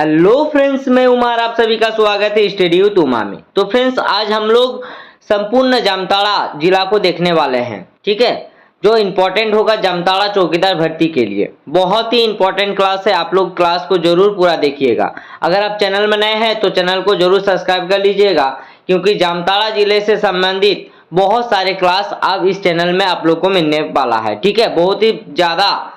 Hello friends, मैं उमर आप सभी का स्वागत है स्टडी विद उमा में। तो फ्रेंड्स, आज हम लोग संपूर्ण जामताड़ा जिला को देखने वाले हैं। ठीक है, जो इम्पोर्टेंट होगा जामताड़ा चौकीदार भर्ती के लिए। बहुत ही इंपॉर्टेंट क्लास है, आप लोग क्लास को जरूर पूरा देखिएगा। अगर आप चैनल में नए हैं तो चैनल को जरूर सब्सक्राइब कर लीजिएगा, क्योंकि जामताड़ा जिले से संबंधित बहुत सारे क्लास अब इस चैनल में आप लोग को मिलने वाला है। ठीक है, बहुत ही ज़्यादा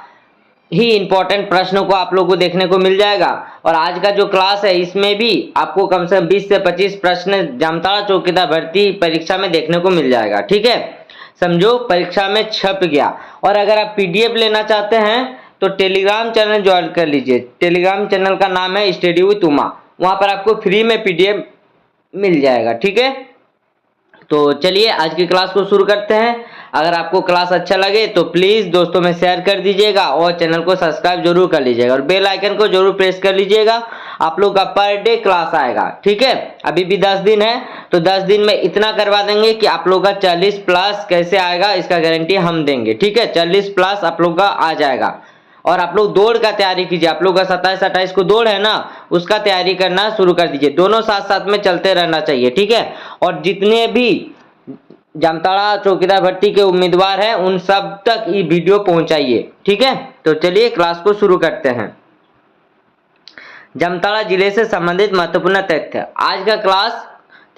ही इंपॉर्टेंट प्रश्नों को आप लोगों को देखने को मिल जाएगा। और आज का जो क्लास है इसमें भी आपको कम से कम 20 से 25 प्रश्न जामताड़ा चौकीदार भर्ती परीक्षा में देखने को मिल जाएगा। ठीक है, समझो परीक्षा में छप गया। और अगर आप पीडीएफ लेना चाहते हैं तो टेलीग्राम चैनल ज्वाइन कर लीजिए। टेलीग्राम चैनल का नाम है स्टडी विद उमा, वहां पर आपको फ्री में पीडीएफ मिल जाएगा। ठीक है, तो चलिए आज की क्लास को शुरू करते हैं। अगर आपको क्लास अच्छा लगे तो प्लीज दोस्तों में शेयर कर दीजिएगा और चैनल को सब्सक्राइब जरूर कर लीजिएगा और बेल आइकन को जरूर प्रेस कर लीजिएगा। आप लोग का पर डे क्लास आएगा। ठीक है, अभी भी 10 दिन है तो 10 दिन में इतना करवा देंगे कि आप लोग का 40 प्लस कैसे आएगा इसका गारंटी हम देंगे। ठीक है, 40 प्लस आप लोग का आ जाएगा। और आप लोग दौड़ का तैयारी कीजिए। आप लोग का 27-28 को दौड़ है ना, उसका तैयारी करना शुरू कर दीजिए। दोनों साथ साथ में चलते रहना चाहिए। ठीक है, और जितने भी जामताड़ा चौकीदार भर्ती के उम्मीदवार हैं उन सब तक ये वीडियो पहुंचाइए। ठीक है, तो चलिए क्लास को शुरू करते हैं। जामताड़ा जिले से संबंधित महत्वपूर्ण तथ्य। आज का क्लास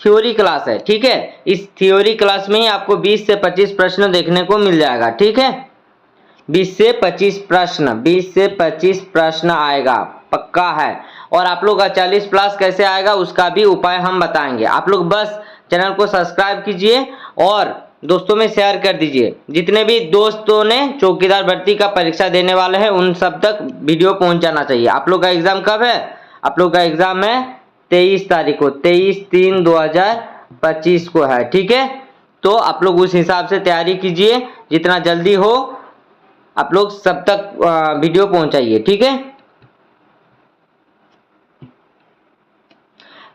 थ्योरी क्लास है। ठीक है, इस थ्योरी क्लास में ही आपको 20 से 25 प्रश्न देखने को मिल जाएगा। ठीक है, 20 से 25 प्रश्न आएगा, पक्का है। और आप लोग का 40 प्लस कैसे आएगा उसका भी उपाय हम बताएंगे। आप लोग बस चैनल को सब्सक्राइब कीजिए और दोस्तों में शेयर कर दीजिए। जितने भी दोस्तों ने चौकीदार भर्ती का परीक्षा देने वाले हैं उन सब तक वीडियो पहुंच जाना चाहिए। आप लोग का एग्जाम कब है? आप लोग का एग्जाम है 23 तारीख को, 23/3/2025 को है। ठीक है, तो आप लोग उस हिसाब से तैयारी कीजिए, जितना जल्दी हो आप लोग सब तक वीडियो पहुंचाइए। ठीक है,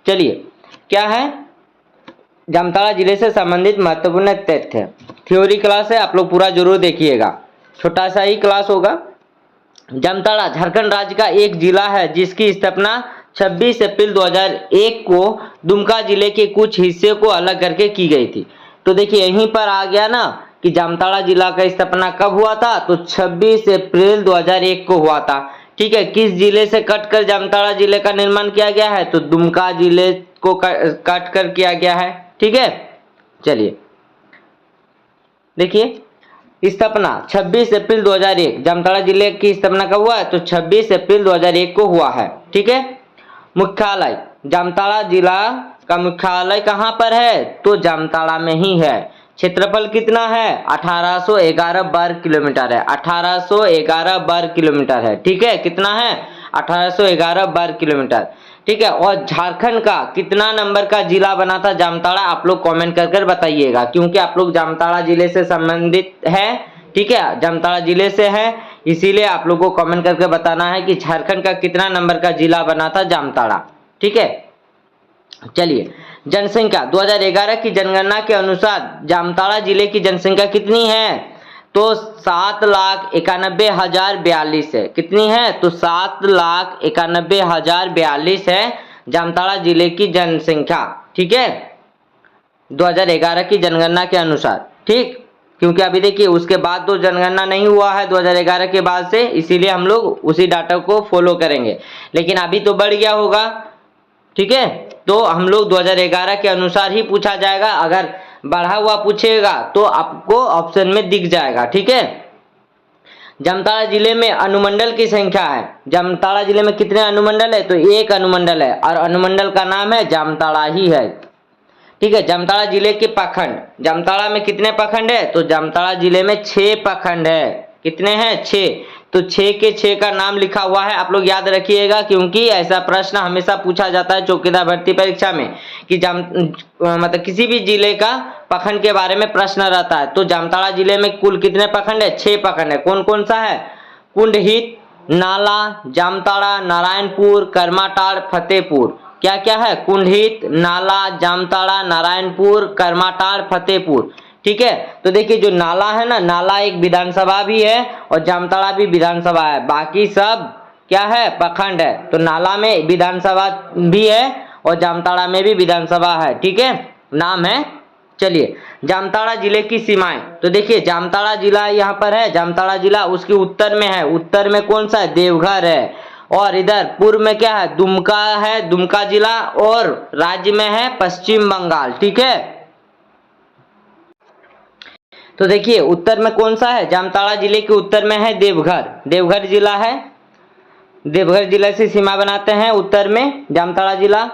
चलिए क्या है जामताड़ा जिले से संबंधित महत्वपूर्ण तथ्य। थ्योरी क्लास है, आप लोग पूरा जरूर देखिएगा। छोटा सा ही क्लास होगा। जामताड़ा झारखंड राज्य का एक जिला है जिसकी स्थापना 26 अप्रैल 2001 को दुमका जिले के कुछ हिस्से को अलग करके की गई थी। तो देखिए यहीं पर आ गया ना कि जामताड़ा जिला का स्थापना कब हुआ था, तो 26 अप्रैल 2001 को हुआ था। ठीक है, किस जिले से कटकर जामताड़ा जिले का निर्माण किया गया है, तो दुमका जिले को काट कर किया गया है। ठीक है, चलिए देखिए स्थापना 26 अप्रैल 2001, जामताड़ा जिले की स्थापना कब हुआ है, तो 26 अप्रैल 2001 को हुआ है। ठीक है, मुख्यालय जामताड़ा जिला का मुख्यालय कहाँ पर है, तो जामताड़ा में ही है। क्षेत्रफल कितना है, 1811 वर्ग किलोमीटर है। 1811 वर्ग किलोमीटर है। ठीक है, कितना है, 1811 वर्ग किलोमीटर। ठीक है, और झारखंड का कितना नंबर का जिला बना था जामताड़ा, आप लोग कमेंट कर बताइएगा, क्योंकि आप लोग जामताड़ा जिले से संबंधित है। ठीक है, जामताड़ा जिले से है, इसीलिए आप लोग को कमेंट करके बताना है कि झारखंड का कितना नंबर का जिला बना था जामताड़ा। ठीक है, चलिए जनसंख्या 2011 की जनगणना के अनुसार जामताड़ा जिले की जनसंख्या कितनी है, तो 7,91,042 है। कितनी है, तो 7,91,042 है जामताड़ा जिले की जनसंख्या। ठीक है, 2011 की जनगणना के अनुसार। ठीक, क्योंकि अभी देखिए उसके बाद तो जनगणना नहीं हुआ है 2011 के बाद से, इसीलिए हम लोग उसी डाटा को फॉलो करेंगे। लेकिन अभी तो बढ़ गया होगा। ठीक है, तो हम लोग 2011 के अनुसार ही पूछा जाएगा। अगर बढ़ा हुआ पूछेगा तो आपको ऑप्शन में दिख जाएगा। ठीक है, जामताड़ा जिले में अनुमंडल की संख्या है। जामताड़ा जिले में कितने अनुमंडल है, तो एक अनुमंडल है और अनुमंडल का नाम है जामताड़ा ही है। ठीक है, जामताड़ा जिले के प्रखंड, जामताड़ा में कितने प्रखंड है, तो जामताड़ा जिले में 6 प्रखंड है। कितने हैं, 6। तो 6 के 6 का नाम लिखा हुआ है, आप लोग याद रखिएगा, क्योंकि ऐसा प्रश्न हमेशा पूछा जाता है चौकीदार भर्ती परीक्षा में कि मतलब किसी भी जिले का प्रखंड के बारे में प्रश्न रहता है। तो जामताड़ा जिले में कुल कितने प्रखंड है, 6 प्रखंड है। कौन कौन सा है, कुंडहित, नाला, जामताड़ा, नारायणपुर, करमाटाड़, फतेहपुर। क्या क्या है, कुंडहित, नाला, जामताड़ा, नारायणपुर, करमाटाड़, फतेहपुर। ठीक है, तो देखिए जो नाला है ना, नाला एक विधानसभा भी है और जामताड़ा भी विधानसभा है। बाकी सब क्या है, प्रखंड है। तो नाला में विधानसभा भी है और जामताड़ा में भी विधानसभा है, ठीक है, नाम है। चलिए जामताड़ा जिले की सीमाएं, तो देखिए जामताड़ा जिला यहाँ पर है, जामताड़ा जिला उसके उत्तर में है, उत्तर में कौन सा है, देवघर है। और इधर पूर्व में क्या है, दुमका है, दुमका जिला, और राज्य में है पश्चिम बंगाल, ठीक है। तो देखिए उत्तर में कौन सा है, जामताड़ा जिले के उत्तर में है देवघर, देवघर जिला है, देवघर जिले से सीमा बनाते हैं उत्तर में जामताड़ा जिला।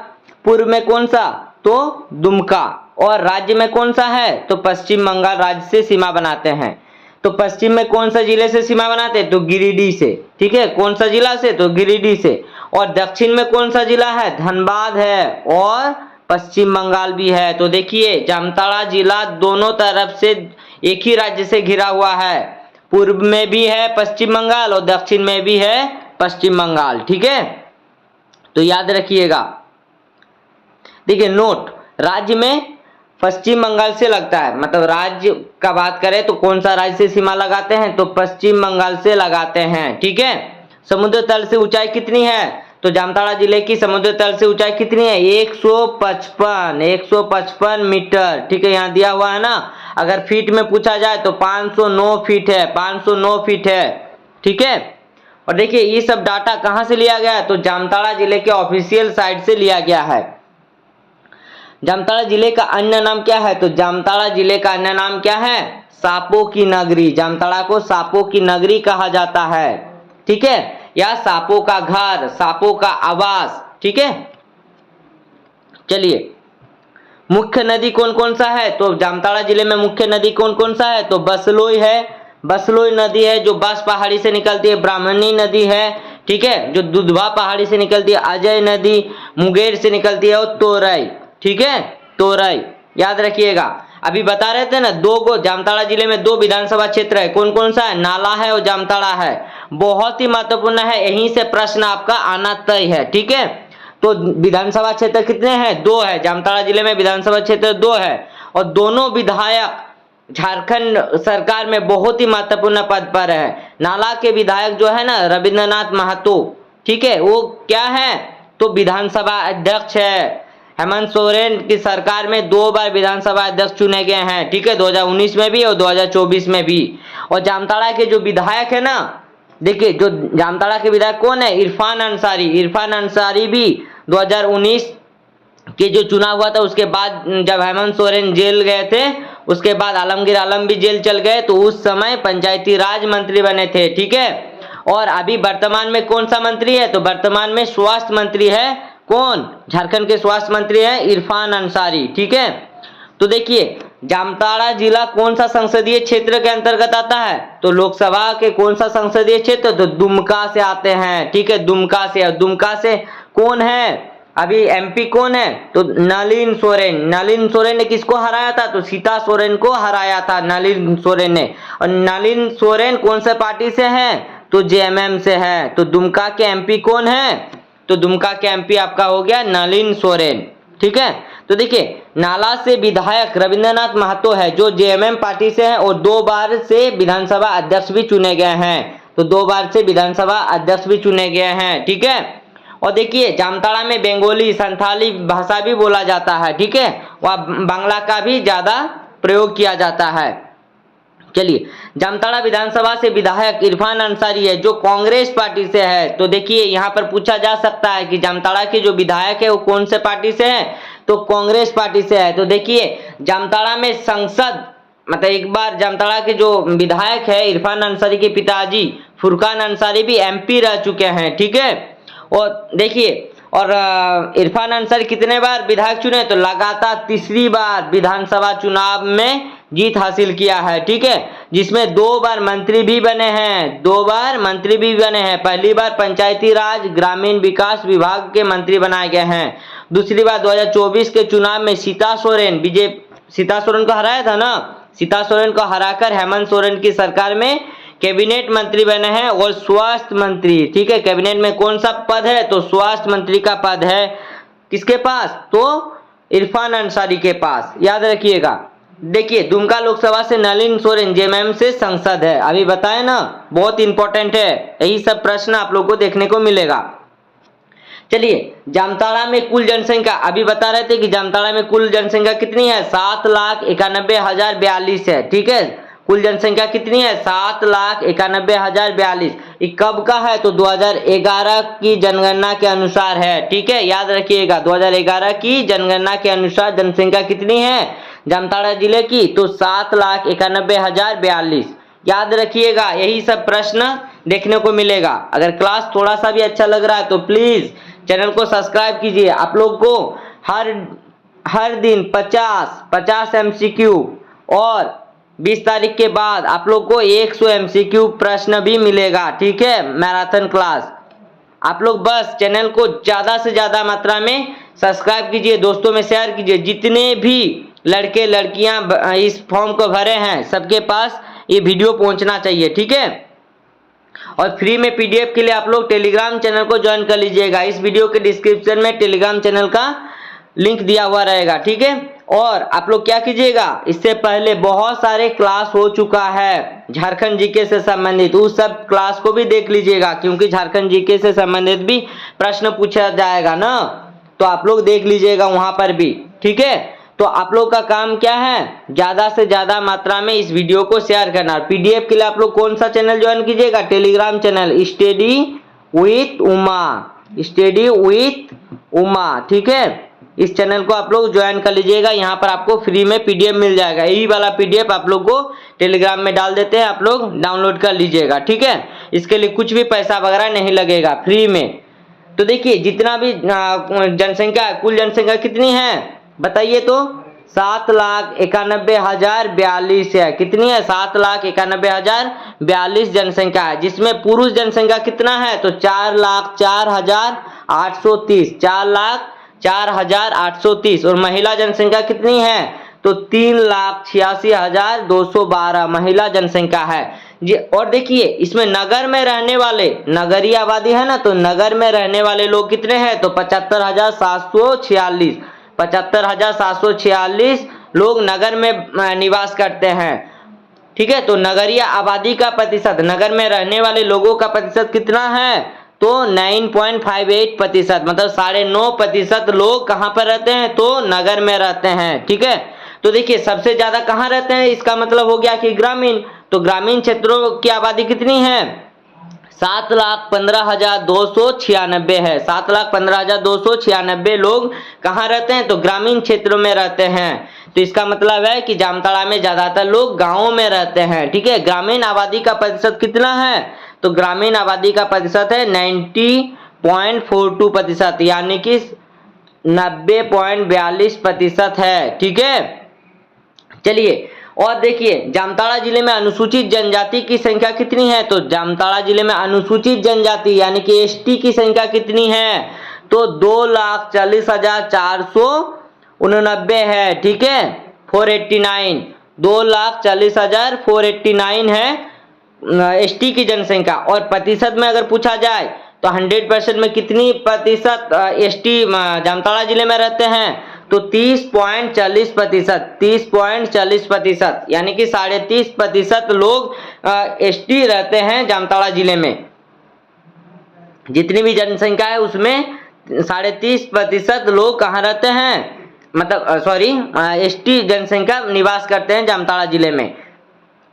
पूर्व में कौन सा, तो दुमका, और राज्य में कौन सा है, तो पश्चिम बंगाल राज्य से सीमा बनाते हैं। तो पश्चिम में कौन सा जिले से सीमा बनाते हैं, तो गिरिडीह से, ठीक है, कौन सा जिला से, तो गिरिडीह से। और दक्षिण में कौन सा जिला है, धनबाद है, और पश्चिम बंगाल भी है। तो देखिए जामताड़ा जिला दोनों तरफ से एक ही राज्य से घिरा हुआ है, पूर्व में भी है पश्चिम बंगाल और दक्षिण में भी है पश्चिम बंगाल, ठीक है। तो याद रखिएगा। देखिए नोट, राज्य में पश्चिम बंगाल से लगता है, मतलब राज्य का बात करें तो कौन सा राज्य से सीमा लगाते हैं, तो पश्चिम बंगाल से लगाते हैं, ठीक है। समुद्र तल से ऊंचाई कितनी है, तो जामताड़ा जिले की समुद्र तल से ऊंचाई कितनी है, 155 मीटर, ठीक है, यहाँ दिया हुआ है ना। अगर फीट में पूछा जाए तो 509 फीट है, 509 फीट है, ठीक है। और देखिए ये सब डाटा कहाँ से लिया गया है, तो जामताड़ा जिले के ऑफिशियल साइट से लिया गया है। जामताड़ा जिले का अन्य नाम क्या है, तो जामताड़ा जिले का अन्य नाम क्या है, सांपों की नगरी। जामताड़ा को सांपों की नगरी कहा जाता है, ठीक है, या सांपों का घर, सांपों का आवास, ठीक है। चलिए मुख्य नदी कौन कौन सा है, तो जामताड़ा जिले में मुख्य नदी कौन कौन सा है, तो बसलोई है, बसलोई नदी है जो बांस पहाड़ी से निकलती है, ब्राह्मणी नदी है, ठीक है, जो दुधवा पहाड़ी से निकलती है, अजय नदी मुंगेर से निकलती है, और तोरई, ठीक है, तोरई, याद रखिएगा। अभी बता रहे थे ना, दो गो जामताड़ा जिले में 2 विधानसभा क्षेत्र है, कौन कौन सा है, नाला है और जामताड़ा है। बहुत ही महत्वपूर्ण है, यहीं से प्रश्न आपका आना तय है, ठीक है। तो विधानसभा क्षेत्र कितने हैं, 2 है, जामताड़ा जिले में विधानसभा क्षेत्र 2 है, और दोनों विधायक झारखंड सरकार में बहुत ही महत्वपूर्ण पद पर है। नाला के विधायक जो है ना रविंद्रनाथ महतो, ठीक है, वो क्या है, तो विधानसभा अध्यक्ष है। हेमंत सोरेन की सरकार में 2 बार विधानसभा अध्यक्ष चुने गए हैं, ठीक है, 2019 में भी और 2024 में भी। और जामताड़ा के जो विधायक है ना, देखिए जो जामताड़ा के विधायक कौन है, इरफान अंसारी। इरफान अंसारी भी 2019 के जो चुनाव हुआ था उसके बाद जब हेमंत सोरेन जेल गए थे, उसके बाद आलमगीर आलम भी जेल चल गए, तो उस समय पंचायती राज मंत्री बने थे, ठीक है। और अभी वर्तमान में कौन सा मंत्री है, तो वर्तमान में स्वास्थ्य मंत्री है, कौन, झारखंड के स्वास्थ्य मंत्री है इरफान अंसारी, ठीक है। तो देखिए जामताड़ा जिला कौन सा संसदीय क्षेत्र के अंतर्गत आता है, तो लोकसभा के कौन सा संसदीय क्षेत्र, तो दुमका से आते हैं, ठीक है, दुमका से। और दुमका से कौन है अभी एमपी कौन है, तो नलिन सोरेन। नलिन सोरेन ने किसको हराया था, तो सीता सोरेन को हराया था नलिन सोरेन ने। और नलिन सोरेन कौन से पार्टी से है, तो जेएमएम से है। तो दुमका के एमपी कौन है, तो दुमका के एमपी आपका हो गया नलिन सोरेन, ठीक है। तो देखिए नाला से विधायक रविंद्रनाथ महतो है जो जेएमएम पार्टी से है, और 2 बार से विधानसभा अध्यक्ष भी चुने गए हैं। तो 2 बार से विधानसभा अध्यक्ष भी चुने गए हैं, ठीक है। और देखिए जामताड़ा में बंगाली संथाली भाषा भी बोला जाता है, ठीक है, वहाँ बांग्ला का भी ज्यादा प्रयोग किया जाता है। चलिए जामताड़ा विधानसभा से विधायक इरफान अंसारी है जो कांग्रेस पार्टी से है। तो देखिए यहाँ पर पूछा जा सकता है कि जामताड़ा के जो विधायक है वो कौन से पार्टी से है, तो कांग्रेस पार्टी से है। तो देखिए जामताड़ा में संसद, मतलब एक बार जामताड़ा के जो विधायक है इरफान अंसारी के पिताजी फुरकान अंसारी भी एमपी रह चुके हैं, ठीक है। और देखिए और इरफान अंसारी कितने बार विधायक चुने, तो लगातार 3री बार विधानसभा चुनाव में जीत हासिल किया है, ठीक है, जिसमें 2 बार मंत्री भी बने हैं, 2 बार मंत्री भी बने हैं। पहली बार पंचायती राज ग्रामीण विकास विभाग के मंत्री बनाए गए हैं। दूसरी बार 2024 के चुनाव में सीता सोरेन को हराया था ना, सीता सोरेन को हराकर हेमंत सोरेन की सरकार में कैबिनेट मंत्री बने हैं और स्वास्थ्य मंत्री, ठीक है। कैबिनेट में कौन सा पद है, तो स्वास्थ्य मंत्री का पद है किसके पास, तो इरफान अंसारी के पास, याद रखिएगा। देखिए दुमका लोकसभा से नलिन सोरेन जेएमएम से सांसद है, अभी बताए ना, बहुत इंपॉर्टेंट है, यही सब प्रश्न आप लोगों को देखने को मिलेगा। चलिए जामताड़ा में कुल जनसंख्या, अभी बता रहे थे कि जामताड़ा में कुल जनसंख्या कितनी है, 7,91,042 है। ठीक है, कुल जनसंख्या कितनी है, 7,91,042। ये कब का है, तो 2011 की जनगणना के अनुसार है। ठीक है, याद रखिएगा 2011 की जनगणना के अनुसार जनसंख्या कितनी है जामताड़ा जिले की, तो 7,91,042। याद रखिएगा, यही सब प्रश्न देखने को मिलेगा। अगर क्लास थोड़ा सा भी अच्छा लग रहा है तो प्लीज चैनल को सब्सक्राइब कीजिए। आप लोग को हर दिन 50 एमसीक्यू और 20 तारीख के बाद आप लोग को 100 एमसीक्यू प्रश्न भी मिलेगा। ठीक है, मैराथन क्लास। आप लोग बस चैनल को ज्यादा से ज्यादा मात्रा में सब्सक्राइब कीजिए, दोस्तों में शेयर कीजिए। जितने भी लड़के लड़कियां इस फॉर्म को भरे हैं सबके पास ये वीडियो पहुंचना चाहिए। ठीक है, और फ्री में पीडीएफ के लिए आप लोग टेलीग्राम चैनल को ज्वाइन कर लीजिएगा। इस वीडियो के डिस्क्रिप्शन में टेलीग्राम चैनल का लिंक दिया हुआ रहेगा। ठीक है, और आप लोग क्या कीजिएगा, इससे पहले बहुत सारे क्लास हो चुका है झारखंड जीके से संबंधित, उस सब क्लास को भी देख लीजिएगा, क्योंकि झारखंड जीके से संबंधित भी प्रश्न पूछा जाएगा ना, तो आप लोग देख लीजिएगा वहां पर भी। ठीक है, तो आप लोग का काम क्या है, ज्यादा से ज्यादा मात्रा में इस वीडियो को शेयर करना। पीडीएफ के लिए आप लोग कौन सा चैनल ज्वाइन कीजिएगा, Telegram channel study with Uma, study with Uma. ठीक है, इस चैनल को आप लोग ज्वाइन कर लीजिएगा, यहाँ पर आपको फ्री में पीडीएफ मिल जाएगा। यही वाला पीडीएफ आप लोग को टेलीग्राम में डाल देते हैं, आप लोग डाउनलोड कर लीजिएगा। ठीक है, इसके लिए कुछ भी पैसा वगैरह नहीं लगेगा, फ्री में। तो देखिए जितना भी जनसंख्या, कुल जनसंख्या कितनी है बताइए, तो 7,91,042 है। कितनी है, 7,91,042 जनसंख्या है, जिसमें पुरुष जनसंख्या कितना है, तो 4,04,830, 4,04,830। और महिला जनसंख्या कितनी है, तो 3,86,212 महिला जनसंख्या है जी। और देखिए इसमें नगर में रहने वाले, नगरीय आबादी है ना, तो नगर में रहने वाले लोग कितने हैं, तो 75,746, 75,746 लोग नगर में निवास करते हैं। ठीक है, तो नगरीय आबादी का प्रतिशत, नगर में रहने वाले लोगों का प्रतिशत कितना है, तो 9.58%, मतलब 9.5% लोग कहां पर रहते हैं, तो नगर में रहते हैं। ठीक है, तो देखिए सबसे ज्यादा कहां रहते हैं, इसका मतलब हो गया कि ग्रामीण। तो ग्रामीण क्षेत्रों की आबादी कितनी है, 7,15,296 है। 7,15,296 लोग कहाँ रहते हैं, तो ग्रामीण क्षेत्रों में रहते हैं। तो इसका मतलब है कि जामताड़ा में ज्यादातर लोग गांवों में रहते हैं। ठीक है, ग्रामीण आबादी का प्रतिशत कितना है, तो ग्रामीण आबादी का प्रतिशत है 90.42%, यानी कि 90.42% है। ठीक है, चलिए और देखिए जामताड़ा जिले में अनुसूचित जनजाति की संख्या कितनी है, तो जामताड़ा जिले में अनुसूचित जनजाति यानी कि एसटी की संख्या कितनी है, तो 2,40,489 है। ठीक है, 489, 2,40,489 है एसटी की जनसंख्या। और प्रतिशत में अगर पूछा जाए तो 100% में कितनी प्रतिशत एसटी जामताड़ा जिले में रहते हैं, तो 30.40%, 30.40%, यानी कि 30.5% लोग एसटी रहते हैं जामताड़ा जिले में। जितनी भी जनसंख्या है उसमें 30.5% लोग कहाँ रहते हैं, मतलब सॉरी एसटी जनसंख्या निवास करते हैं जामताड़ा जिले में।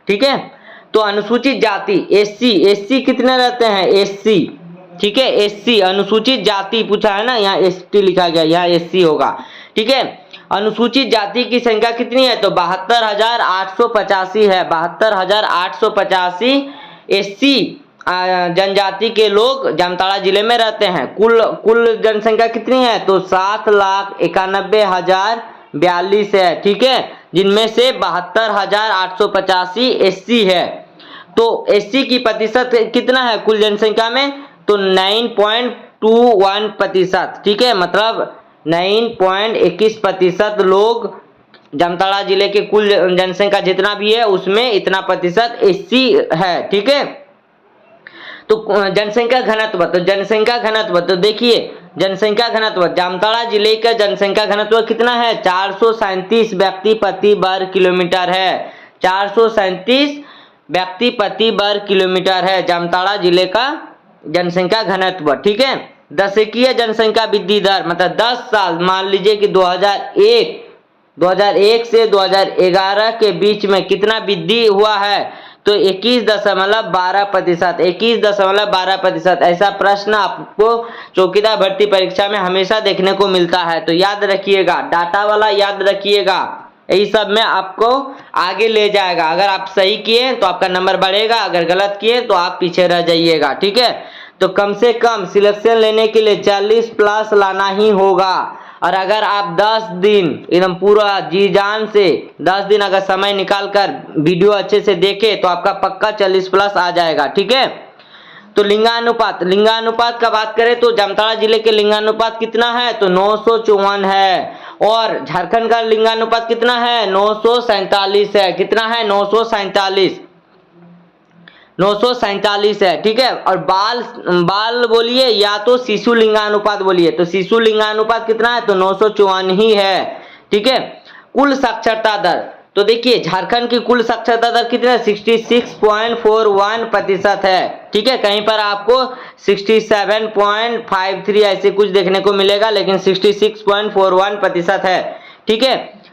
ठीक है, तो अनुसूचित जाति एससी कितने रहते हैं, एससी। ठीक है, एससी अनुसूचित जाति पूछा है ना, यहाँ एसटी लिखा गया, यहाँ एससी होगा। ठीक है, अनुसूचित जाति की संख्या कितनी है, तो 72,885 है। 72,885 एससी जनजाति के लोग जामताड़ा जिले में रहते हैं। कुल जनसंख्या कितनी है, तो 7,91,042 है। ठीक है, जिनमें से 72,885 एससी है। तो एससी की प्रतिशत कितना है कुल जनसंख्या में, तो 9.21%। ठीक है, मतलब 9.21% लोग जामताड़ा जिले के कुल जनसंख्या जितना भी है उसमें इतना प्रतिशत एससी है। ठीक है, तो जनसंख्या घनत्व, तो देखिए जनसंख्या घनत्व, जामताड़ा जिले का जनसंख्या घनत्व कितना है? 437 व्यक्ति प्रति वर्ग किलोमीटर है। 437 व्यक्ति प्रति वर्ग किलोमीटर है जामताड़ा जिले का जनसंख्या घनत्व। ठीक है, दशकीय जनसंख्या वृद्धि दर, मतलब 10 साल, मान लीजिए कि 2001 से 2011 के बीच में कितना वृद्धि हुआ है? तो 21.12%, 21.12%। ऐसा प्रश्न आपको चौकीदार भर्ती परीक्षा में हमेशा देखने को मिलता है। तो याद रखिएगा, डाटा वाला याद रखिएगा, यही सब में आपको आगे ले जाएगा। अगर आप सही किए तो आपका नंबर बढ़ेगा, अगर गलत किए तो आप पीछे रह जाइएगा। ठीक है, तो कम से कम सिलेक्शन लेने के लिए 40 प्लस लाना ही होगा। और अगर आप 10 दिन एकदम पूरा जी जान से 10 दिन अगर समय निकाल कर वीडियो अच्छे से देखे तो आपका पक्का 40 प्लस आ जाएगा। ठीक है, तो लिंगानुपात, लिंगानुपात का बात करें तो जामताड़ा जिले के लिंगानुपात कितना है? तो 954 है। और झारखंड का लिंगानुपात कितना है? 947 है। कितना है? 947 है। ठीक है, और बाल बोलिए या तो शिशु लिंगानुपात बोलिए, तो शिशु लिंगानुपात कितना है? तो 954 ही है। ठीक है, कुल साक्षरता दर, तो देखिए झारखंड की कुल साक्षरता दर कितना है? 66.41% है। ठीक है, कहीं पर आपको 67.53 ऐसे कुछ देखने को मिलेगा, लेकिन 66.41% है। ठीक है,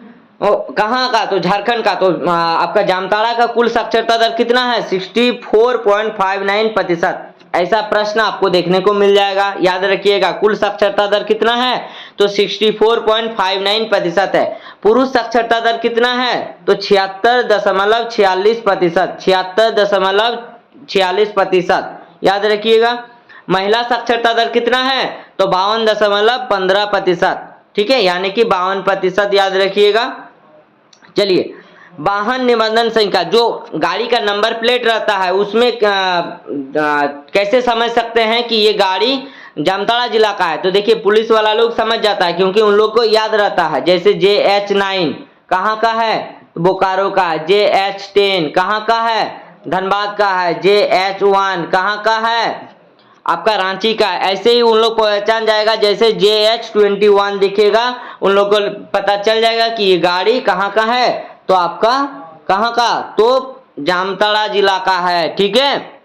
कहाँ का? तो झारखंड का। तो आपका जामताड़ा का कुल साक्षरता दर कितना है? 64.59%। ऐसा प्रश्न आपको देखने को मिल जाएगा, याद रखिएगा। कुल साक्षरता दर कितना है? तो 64.59% है। पुरुष साक्षरता दर कितना है? तो 76.46%, 76.46%, याद रखिएगा। महिला साक्षरता दर कितना है? तो 52.15%। ठीक है, यानी कि 52%, याद रखिएगा। चलिए, वाहन निबंधन संख्या, जो गाड़ी का नंबर प्लेट रहता है उसमें कैसे समझ सकते हैं कि ये गाड़ी जामताड़ा जिला का है? तो देखिए पुलिस वाला लोग समझ जाता है, क्योंकि उन लोग को याद रहता है। जैसे JH9 कहाँ का है? बोकारो का है। JH10 कहाँ का है? धनबाद का है। JH1 कहाँ का है? आपका रांची का। ऐसे ही उन लोग को पहचान जाएगा, जैसे JH21 दिखेगा उन लोग को पता चल जाएगा कि ये गाड़ी कहाँ का है। तो आपका कहाँ का? तो जामताड़ा जिला का है। ठीक है,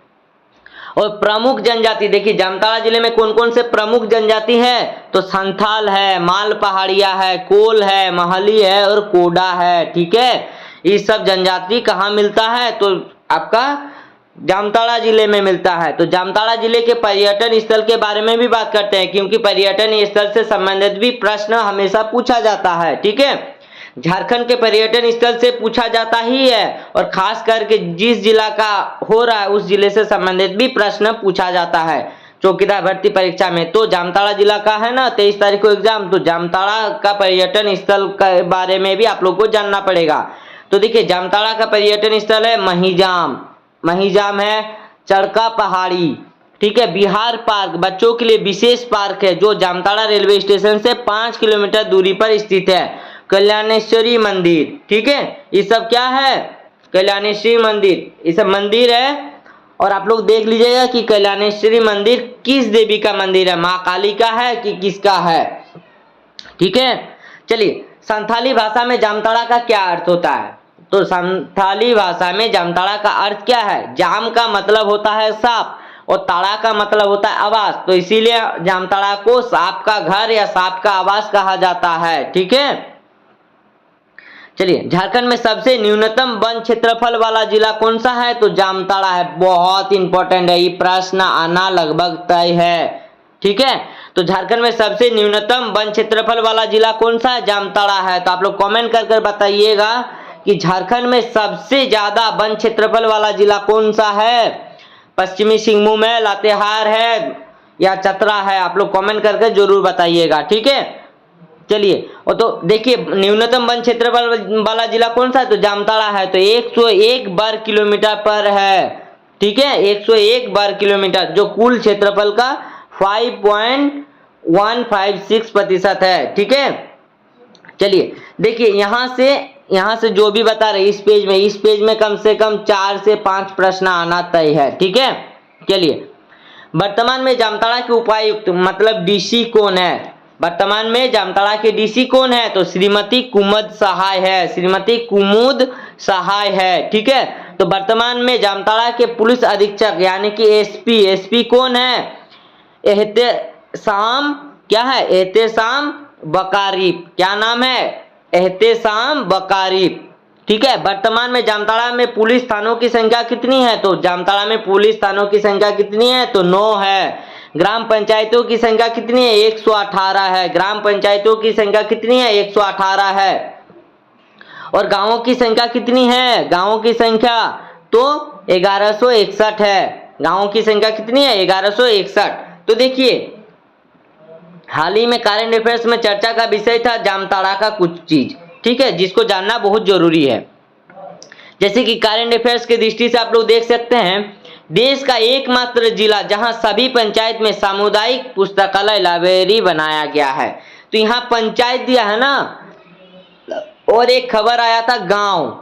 और प्रमुख जनजाति, देखिए जामताड़ा जिले में कौन कौन से प्रमुख जनजाति है? तो संथाल है, माल पहाड़िया है, कोल है, महली है और कोडा है। ठीक है, ये सब जनजाति कहाँ मिलता है? तो आपका जामताड़ा जिले में मिलता है। तो जामताड़ा जिले के पर्यटन स्थल के बारे में भी बात करते हैं, क्योंकि पर्यटन स्थल से संबंधित भी प्रश्न हमेशा पूछा जाता है। ठीक है, झारखंड के पर्यटन स्थल से पूछा जाता ही है, और खास करके जिस जिला का हो रहा है उस जिले से संबंधित भी प्रश्न पूछा जाता है चौकीदार भर्ती परीक्षा में। तो जामताड़ा जिला का है ना 23 तारीख को एग्जाम, तो जामताड़ा का पर्यटन स्थल के बारे में भी आप लोग को जानना पड़ेगा। तो देखिए जामताड़ा का पर्यटन स्थल है महिजाम, महिजाम है, चरका पहाड़ी। ठीक है, बिहार पार्क बच्चों के लिए विशेष पार्क है जो जामताड़ा रेलवे स्टेशन से 5 किलोमीटर दूरी पर स्थित है। कल्याणेश्वरी मंदिर, ठीक है, ये सब क्या है? कल्याणेश्वरी मंदिर, ये सब मंदिर है। और आप लोग देख लीजिएगा कि कल्याणेश्वरी मंदिर किस देवी का मंदिर है, माँ काली का है कि किसका है। ठीक है, चलिए संथाली भाषा में जामताड़ा का क्या अर्थ होता है? तो संथाली भाषा में जामताड़ा का अर्थ क्या है? जाम का मतलब होता है सांप और ताड़ा का मतलब होता है आवास, तो इसीलिए जामताड़ा को सांप का घर या सांप का आवास कहा जाता है। ठीक है, चलिए झारखंड में सबसे न्यूनतम वन क्षेत्रफल वाला जिला कौन सा है? तो जामताड़ा है। बहुत इंपॉर्टेंट है, ये प्रश्न आना लगभग तय है। ठीक है, तो झारखंड में सबसे न्यूनतम वन क्षेत्रफल वाला जिला कौन सा है? जामताड़ा है। तो आप लोग कमेंट कर कर बताइएगा कि झारखंड में सबसे ज्यादा वन क्षेत्रफल वाला जिला कौन सा है? पश्चिमी सिंहभूम है, लातेहार है या चतरा है? आप लोग कमेंट करके जरूर बताइएगा। ठीक है, चलिए, और तो देखिए न्यूनतम वन क्षेत्रफल वाला जिला कौन सा है? तो जामताड़ा है। तो 101 वर्ग किलोमीटर पर है। ठीक है, 101 वर्ग किलोमीटर, जो कुल क्षेत्रफल का 5.156% है। ठीक है, चलिए देखिए यहाँ से जो भी बता रहे इस पेज में कम से कम 4 से 5 प्रश्न आना तय है। ठीक है, चलिए वर्तमान में जामताड़ा के उपायुक्त मतलब डीसी कौन है? वर्तमान में जामताड़ा के डीसी कौन है? तो श्रीमती कुमुद सहाय है, श्रीमती कुमुद सहाय है। ठीक है, तो वर्तमान में जामताड़ा के पुलिस अधीक्षक यानी कि एसपी, एसपी कौन है? एहतेशाम, क्या है? एहतेशाम बकारिब। क्या नाम है? एहतेशाम बकारिब। ठीक है, वर्तमान में जामताड़ा में पुलिस थानों की संख्या कितनी है? तो जामताड़ा में पुलिस थानों की संख्या कितनी है? तो 9 है। ग्राम पंचायतों की संख्या कितनी है? 118 है। ग्राम पंचायतों की संख्या कितनी है? 118 है। और गांवों की संख्या कितनी है? गांवों की संख्या तो 1161 है। गांवों की संख्या कितनी है? 1161। तो देखिए, हाल ही में करंट अफेयर्स में चर्चा का विषय था जामताड़ा का कुछ चीज, ठीक है, जिसको जानना बहुत जरूरी है। जैसे कि करंट अफेयर्स की दृष्टि से आप लोग देख सकते हैं, देश का एकमात्र जिला जहां सभी पंचायत में सामुदायिक पुस्तकालय लाइब्रेरी बनाया गया है। तो यहाँ पंचायत दिया है ना, और एक खबर आया था गांव,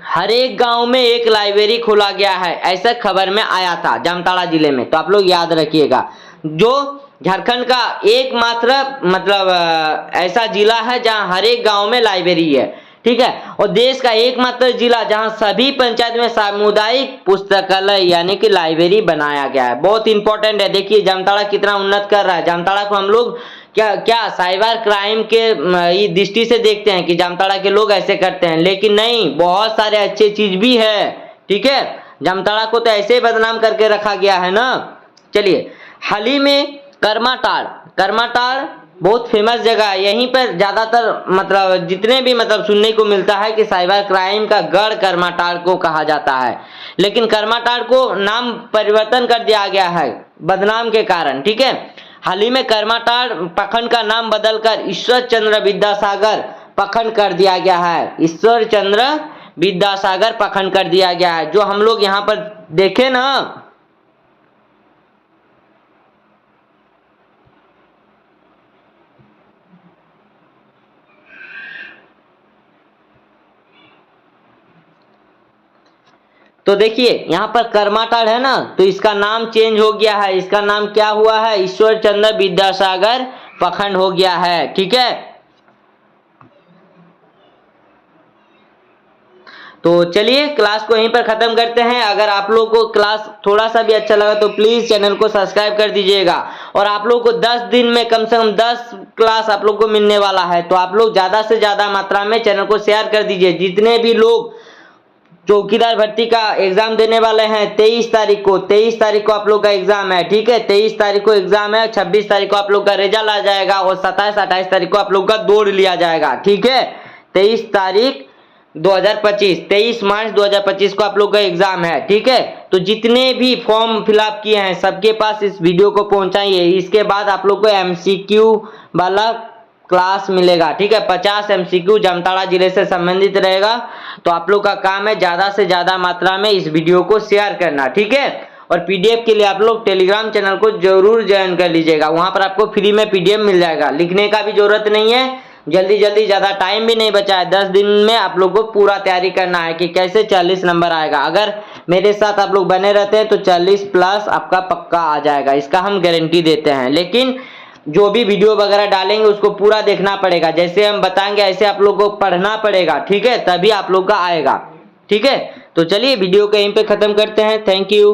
हर एक गांव में एक लाइब्रेरी खोला गया है, ऐसा खबर में आया था जामताड़ा जिले में। तो आप लोग याद रखिएगा, जो झारखंड का एकमात्र मतलब ऐसा जिला है जहां हर एक गांव में लाइब्रेरी है। ठीक है, और देश का एकमात्र जिला जहां सभी पंचायत में सामुदायिक पुस्तकालय यानी कि लाइब्रेरी बनाया गया है। बहुत इंपॉर्टेंट है। देखिए जामताड़ा कितना उन्नत कर रहा है। जामताड़ा को हम लोग क्या साइबर क्राइम के दृष्टि से देखते हैं कि जामताड़ा के लोग ऐसे करते हैं, लेकिन नहीं, बहुत सारे अच्छे चीज भी है। ठीक है, जामताड़ा को तो ऐसे बदनाम करके रखा गया है ना। चलिए, हाल ही में करमाटाड़, करमाटाड़ बहुत फेमस जगह है। यहीं पर ज्यादातर मतलब जितने भी मतलब सुनने को मिलता है कि साइबर क्राइम का गढ़ करमाटाड़ को कहा जाता है, लेकिन करमाटाड़ को नाम परिवर्तन कर दिया गया है बदनाम के कारण। ठीक है, हाल ही में करमाटाड़ प्रखंड का नाम बदलकर ईश्वर चंद्र विद्यासागर प्रखंड कर दिया गया है। ईश्वर चंद्र विद्यासागर प्रखंड कर दिया गया है। जो हम लोग यहाँ पर देखे ना, तो देखिए यहाँ पर करमाटाड़ है ना, तो इसका नाम चेंज हो गया है। इसका नाम क्या हुआ है? ईश्वर चंद्र विद्यासागर प्रखंड हो गया है। ठीक है, तो चलिए क्लास को यहीं पर खत्म करते हैं। अगर आप लोगों को क्लास थोड़ा सा भी अच्छा लगा तो प्लीज चैनल को सब्सक्राइब कर दीजिएगा। और आप लोगों को 10 दिन में कम से कम 10 क्लास आप लोग को मिलने वाला है, तो आप लोग ज्यादा से ज्यादा मात्रा में चैनल को शेयर कर दीजिए। जितने भी लोग चौकीदार भर्ती का एग्जाम देने वाले हैं 23 तारीख को आप लोग का एग्जाम है। ठीक है, 23 तारीख को एग्जाम है, 26 तारीख को आप लोग का रिजल्ट आ जाएगा और 27-28 तारीख को आप लोग का दौड़ लिया जाएगा। ठीक है, 23 तारीख 2025, 23 मार्च 2025 को आप लोग का एग्जाम है। ठीक है, तो जितने भी फॉर्म फिलअप किए हैं सबके पास इस वीडियो को पहुंचाइए। इसके बाद आप लोग को एमसीक्यू वाला क्लास मिलेगा। ठीक है, 50 एमसीक्यू जामताड़ा जिले से संबंधित रहेगा। तो आप लोग का काम है ज्यादा से ज्यादा मात्रा में इस वीडियो को शेयर करना। ठीक है, और पीडीएफ के लिए आप लोग टेलीग्राम चैनल को जरूर ज्वाइन कर लीजिएगा। वहां पर आपको फ्री में पीडीएफ मिल जाएगा, लिखने का भी जरूरत नहीं है। जल्दी ज्यादा टाइम भी नहीं बचा है। 10 दिन में आप लोग को पूरा तैयारी करना है कि कैसे 40 नंबर आएगा। अगर मेरे साथ आप लोग बने रहते हैं तो 40 प्लस आपका पक्का आ जाएगा, इसका हम गारंटी देते हैं। लेकिन जो भी वीडियो वगैरह डालेंगे उसको पूरा देखना पड़ेगा, जैसे हम बताएंगे ऐसे आप लोग को पढ़ना पड़ेगा। ठीक है, तभी आप लोग का आएगा। ठीक है, तो चलिए वीडियो को यहीं पे खत्म करते हैं। Thank you.